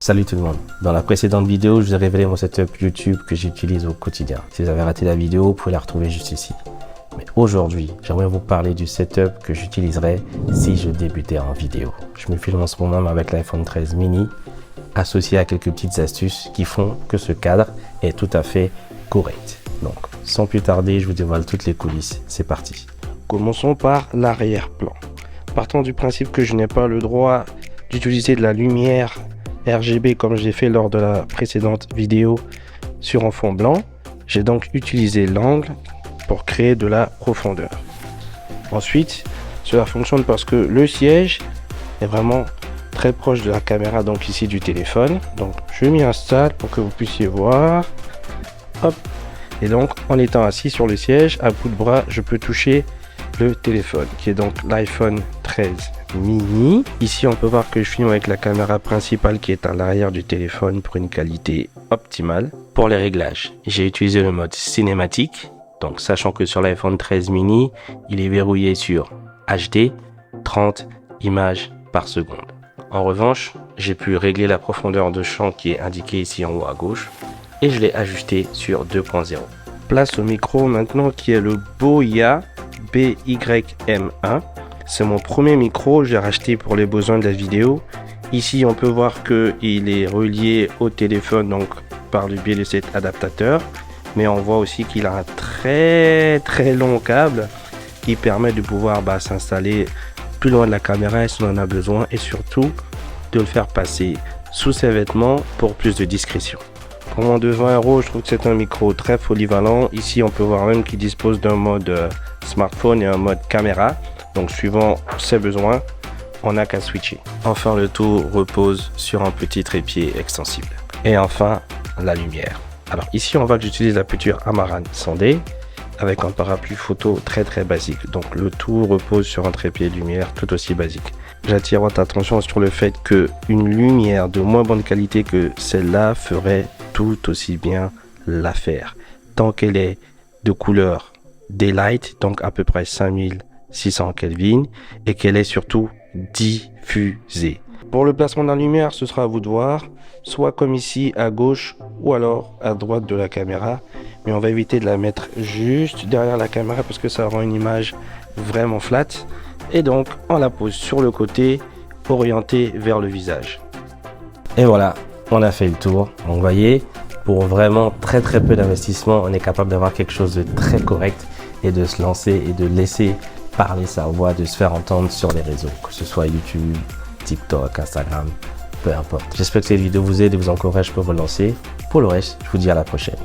Salut tout le monde. Dans la précédente vidéo, je vous ai révélé mon setup YouTube que j'utilise au quotidien. Si vous avez raté la vidéo, vous pouvez la retrouver juste ici. Mais aujourd'hui, j'aimerais vous parler du setup que j'utiliserais si je débutais en vidéo. Je me filme en ce moment avec l'iPhone 13 mini, associé à quelques petites astuces qui font que ce cadre est tout à fait correct. Donc, sans plus tarder, je vous dévoile toutes les coulisses. C'est parti. Commençons par l'arrière-plan. Partant du principe que je n'ai pas le droit d'utiliser de la lumière RGB comme j'ai fait lors de la précédente vidéo sur un fond blanc, j'ai donc utilisé l'angle pour créer de la profondeur. Ensuite, cela fonctionne parce que le siège est vraiment très proche de la caméra, donc ici du téléphone. Donc je m'y installe pour que vous puissiez voir. Hop. Et donc en étant assis sur le siège, à bout de bras, je peux toucher le téléphone qui est donc l'iPhone 13 mini. Ici on peut voir que je filme avec la caméra principale qui est à l'arrière du téléphone pour une qualité optimale. Pour les réglages, j'ai utilisé le mode cinématique, donc sachant que sur l'iPhone 13 mini il est verrouillé sur HD 30 images par seconde. En revanche, j'ai pu régler la profondeur de champ qui est indiquée ici en haut à gauche et je l'ai ajusté sur 2.0. Place au micro maintenant qui est le Boya BYM1. C'est mon premier micro, j'ai racheté pour les besoins de la vidéo. Ici on peut voir que il est relié au téléphone donc par le biais de cet adaptateur, mais on voit aussi qu'il a un très long câble qui permet de pouvoir s'installer plus loin de la caméra si on en a besoin, et surtout de le faire passer sous ses vêtements pour plus de discrétion. Pour moins de 20 €, je trouve que c'est un micro très polyvalent. Ici on peut voir même qu'il dispose d'un mode smartphone et un mode caméra, donc suivant ses besoins on n'a qu'à switcher. Enfin, le tout repose sur un petit trépied extensible. Et enfin, la lumière. Alors ici on voit que j'utilise la Puture Amaran 100D avec un parapluie photo très basique, donc le tout repose sur un trépied de lumière tout aussi basique. J'attire votre attention sur le fait que une lumière de moins bonne qualité que celle-là ferait tout aussi bien l'affaire, tant qu'elle est de couleur Daylight, donc à peu près 5600 Kelvin, et qu'elle est surtout diffusée. Pour le placement de la lumière, ce sera à vous de voir, soit comme ici à gauche ou alors à droite de la caméra, mais on va éviter de la mettre juste derrière la caméra parce que ça rend une image vraiment flat, et donc on la pose sur le côté orienté vers le visage. Et voilà, on a fait le tour. Donc vous voyez, pour vraiment très peu d'investissement, on est capable d'avoir quelque chose de très correct et de se lancer et de laisser parler sa voix, de se faire entendre sur les réseaux, que ce soit YouTube, TikTok, Instagram, peu importe. J'espère que cette vidéo vous aide et vous encourage pour vous lancer. Pour le reste, je vous dis à la prochaine.